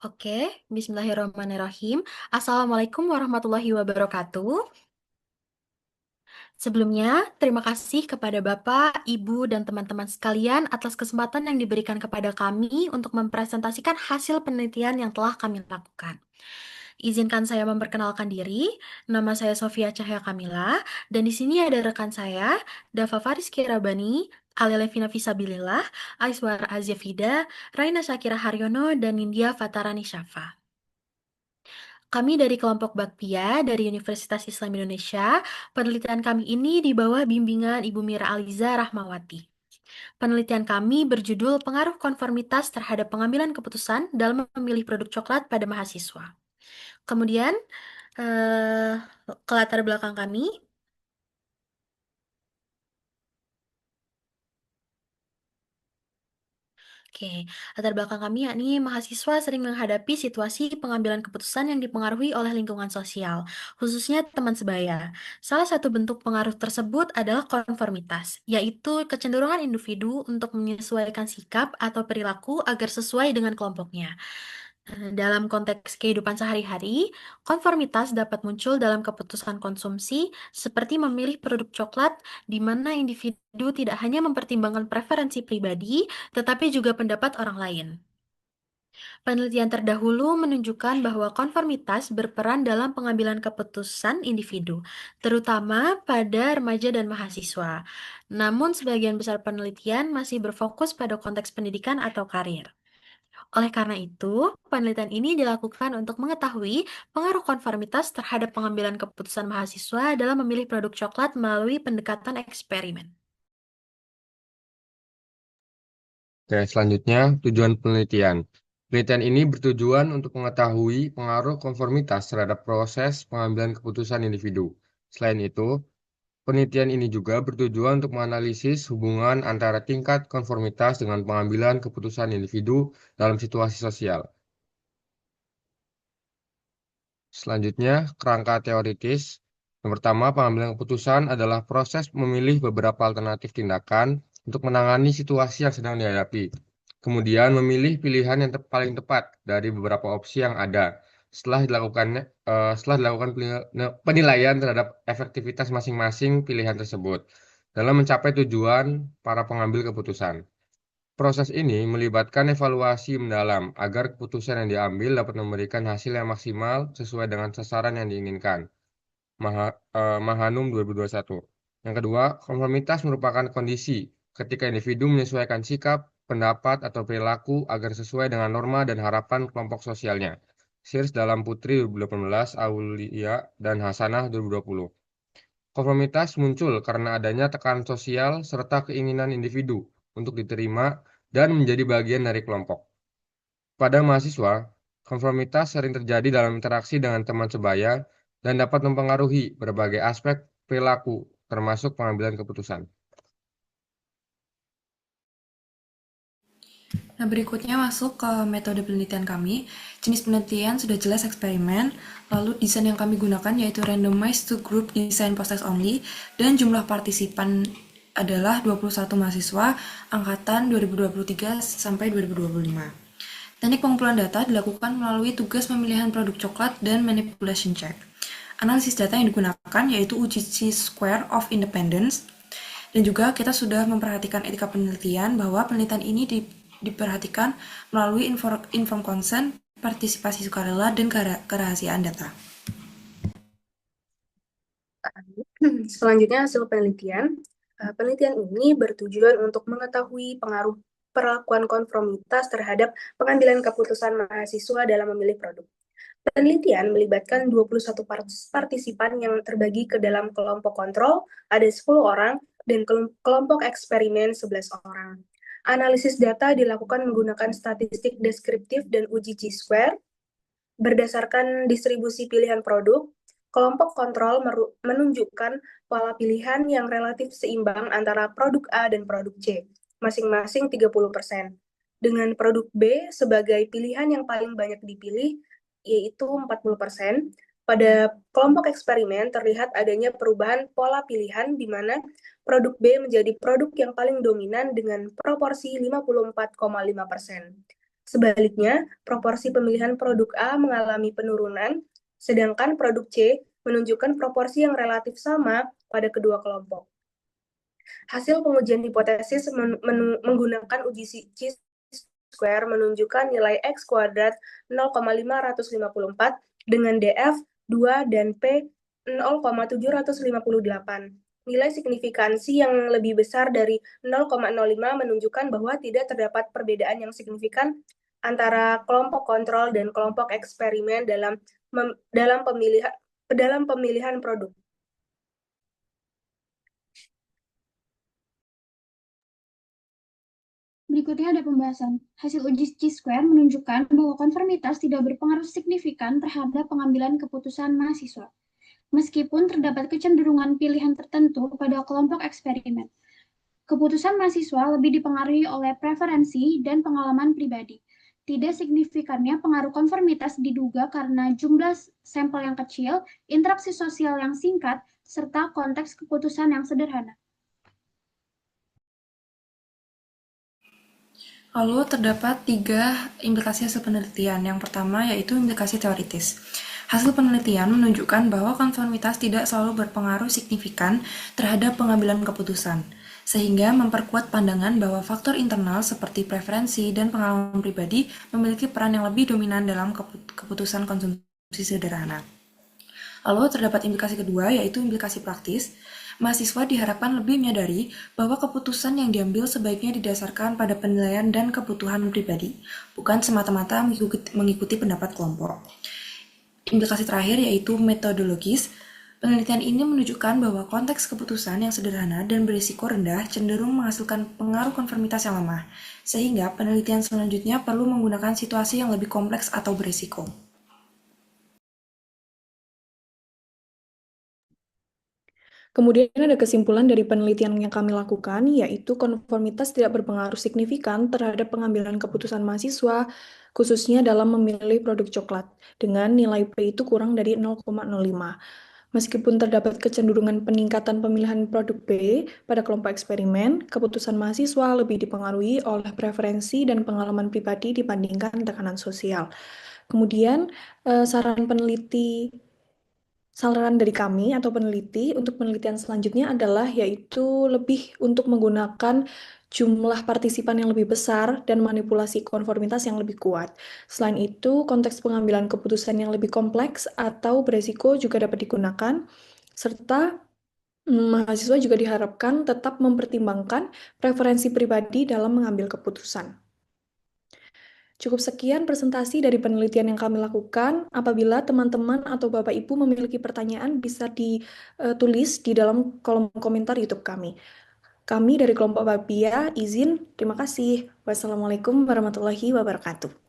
Oke, bismillahirrahmanirrahim. Assalamualaikum warahmatullahi wabarakatuh. Sebelumnya, terima kasih kepada Bapak, Ibu, dan teman-teman sekalian atas kesempatan yang diberikan kepada kami untuk mempresentasikan hasil penelitian yang telah kami lakukan. Izinkan saya memperkenalkan diri. Nama saya Sofia Cahya Kamila, dan di sini ada rekan saya, Dava Fariski Rabani, Alia Levina Fisabilillah, Aiswar Aziafida, Raina Syakira Haryono, dan Nindya Fatarani Syafa. Kami dari kelompok Bakpia dari Universitas Islam Indonesia. Penelitian kami ini di bawah bimbingan Ibu Mira Aliza Rahmawati. Penelitian kami berjudul Pengaruh Konformitas Terhadap Pengambilan Keputusan dalam Memilih Produk Coklat pada Mahasiswa. Kemudian, ke latar belakang kami. Oke, latar belakang kami yakni mahasiswa sering menghadapi situasi pengambilan keputusan yang dipengaruhi oleh lingkungan sosial, khususnya teman sebaya. Salah satu bentuk pengaruh tersebut adalah konformitas, yaitu kecenderungan individu untuk menyesuaikan sikap atau perilaku agar sesuai dengan kelompoknya. Dalam konteks kehidupan sehari-hari, konformitas dapat muncul dalam keputusan konsumsi, seperti memilih produk coklat, di mana individu tidak hanya mempertimbangkan preferensi pribadi, tetapi juga pendapat orang lain. Penelitian terdahulu menunjukkan bahwa konformitas berperan dalam pengambilan keputusan individu, terutama pada remaja dan mahasiswa. Namun, sebagian besar penelitian masih berfokus pada konteks pendidikan atau karir. Oleh karena itu, penelitian ini dilakukan untuk mengetahui pengaruh konformitas terhadap pengambilan keputusan mahasiswa dalam memilih produk coklat melalui pendekatan eksperimen. Oke, selanjutnya tujuan penelitian. Penelitian ini bertujuan untuk mengetahui pengaruh konformitas terhadap proses pengambilan keputusan individu. Selain itu, penelitian ini juga bertujuan untuk menganalisis hubungan antara tingkat konformitas dengan pengambilan keputusan individu dalam situasi sosial. Selanjutnya, kerangka teoritis. Yang pertama, pengambilan keputusan adalah proses memilih beberapa alternatif tindakan untuk menangani situasi yang sedang dihadapi. Kemudian memilih pilihan yang paling tepat dari beberapa opsi yang ada. Setelah dilakukan penilaian terhadap efektivitas masing-masing pilihan tersebut dalam mencapai tujuan para pengambil keputusan. Proses ini melibatkan evaluasi mendalam agar keputusan yang diambil dapat memberikan hasil yang maksimal sesuai dengan sasaran yang diinginkan. Mahanum 2021. Yang kedua, konformitas merupakan kondisi ketika individu menyesuaikan sikap, pendapat, atau perilaku agar sesuai dengan norma dan harapan kelompok sosialnya. Sears dalam Putri 2018, Aulia dan Hasanah 2020. Konformitas muncul karena adanya tekanan sosial serta keinginan individu untuk diterima dan menjadi bagian dari kelompok. Pada mahasiswa, konformitas sering terjadi dalam interaksi dengan teman sebaya dan dapat mempengaruhi berbagai aspek perilaku, termasuk pengambilan keputusan. Nah, berikutnya masuk ke metode penelitian kami. Jenis penelitian sudah jelas eksperimen, lalu desain yang kami gunakan yaitu randomized two group design post-test only, dan jumlah partisipan adalah 21 mahasiswa angkatan 2023 sampai 2025. Teknik pengumpulan data dilakukan melalui tugas pemilihan produk coklat dan manipulation check. Analisis data yang digunakan yaitu uji square of independence, dan juga kita sudah memperhatikan etika penelitian bahwa penelitian ini diperhatikan melalui informed consent, partisipasi sukarela, dan kerahasiaan data. Selanjutnya hasil penelitian. Penelitian ini bertujuan untuk mengetahui pengaruh perlakuan konformitas terhadap pengambilan keputusan mahasiswa dalam memilih produk. Penelitian melibatkan 21 partisipan yang terbagi ke dalam kelompok kontrol, ada 10 orang, dan kelompok eksperimen 11 orang. Analisis data dilakukan menggunakan statistik deskriptif dan uji Chi-square. Berdasarkan distribusi pilihan produk, kelompok kontrol menunjukkan pola pilihan yang relatif seimbang antara produk A dan produk C, masing-masing 30%. Dengan produk B sebagai pilihan yang paling banyak dipilih, yaitu 40%, pada kelompok eksperimen terlihat adanya perubahan pola pilihan di mana produk B menjadi produk yang paling dominan dengan proporsi 54,5%. Sebaliknya, proporsi pemilihan produk A mengalami penurunan, sedangkan produk C menunjukkan proporsi yang relatif sama pada kedua kelompok. Hasil pengujian hipotesis menggunakan uji chi-square menunjukkan nilai X kuadrat 0,554 dengan DF 2 dan P 0,758. Nilai signifikansi yang lebih besar dari 0,05 menunjukkan bahwa tidak terdapat perbedaan yang signifikan antara kelompok kontrol dan kelompok eksperimen dalam pemilihan produk. Berikutnya ada pembahasan. Hasil uji chi-square menunjukkan bahwa konformitas tidak berpengaruh signifikan terhadap pengambilan keputusan mahasiswa, meskipun terdapat kecenderungan pilihan tertentu pada kelompok eksperimen. Keputusan mahasiswa lebih dipengaruhi oleh preferensi dan pengalaman pribadi. Tidak signifikannya pengaruh konformitas diduga karena jumlah sampel yang kecil, interaksi sosial yang singkat, serta konteks keputusan yang sederhana. Lalu terdapat 3 implikasi hasil penelitian. Yang pertama yaitu implikasi teoritis. Hasil penelitian menunjukkan bahwa konformitas tidak selalu berpengaruh signifikan terhadap pengambilan keputusan, sehingga memperkuat pandangan bahwa faktor internal seperti preferensi dan pengalaman pribadi memiliki peran yang lebih dominan dalam keputusan konsumsi sederhana. Lalu terdapat implikasi kedua yaitu implikasi praktis. Mahasiswa diharapkan lebih menyadari bahwa keputusan yang diambil sebaiknya didasarkan pada penilaian dan kebutuhan pribadi, bukan semata-mata mengikuti pendapat kelompok. Implikasi terakhir yaitu metodologis. Penelitian ini menunjukkan bahwa konteks keputusan yang sederhana dan berisiko rendah cenderung menghasilkan pengaruh konformitas yang lemah, sehingga penelitian selanjutnya perlu menggunakan situasi yang lebih kompleks atau berisiko. Kemudian ada kesimpulan dari penelitian yang kami lakukan, yaitu konformitas tidak berpengaruh signifikan terhadap pengambilan keputusan mahasiswa, khususnya dalam memilih produk coklat, dengan nilai P itu kurang dari 0,05. Meskipun terdapat kecenderungan peningkatan pemilihan produk B pada kelompok eksperimen, keputusan mahasiswa lebih dipengaruhi oleh preferensi dan pengalaman pribadi dibandingkan tekanan sosial. Kemudian, saran dari kami atau peneliti untuk penelitian selanjutnya adalah yaitu lebih untuk menggunakan jumlah partisipan yang lebih besar dan manipulasi konformitas yang lebih kuat. Selain itu, konteks pengambilan keputusan yang lebih kompleks atau beresiko juga dapat digunakan, serta mahasiswa juga diharapkan tetap mempertimbangkan preferensi pribadi dalam mengambil keputusan. Cukup sekian presentasi dari penelitian yang kami lakukan. Apabila teman-teman atau Bapak Ibu memiliki pertanyaan, bisa ditulis di dalam kolom komentar YouTube kami. Kami dari kelompok Babia izin, terima kasih. Wassalamualaikum warahmatullahi wabarakatuh.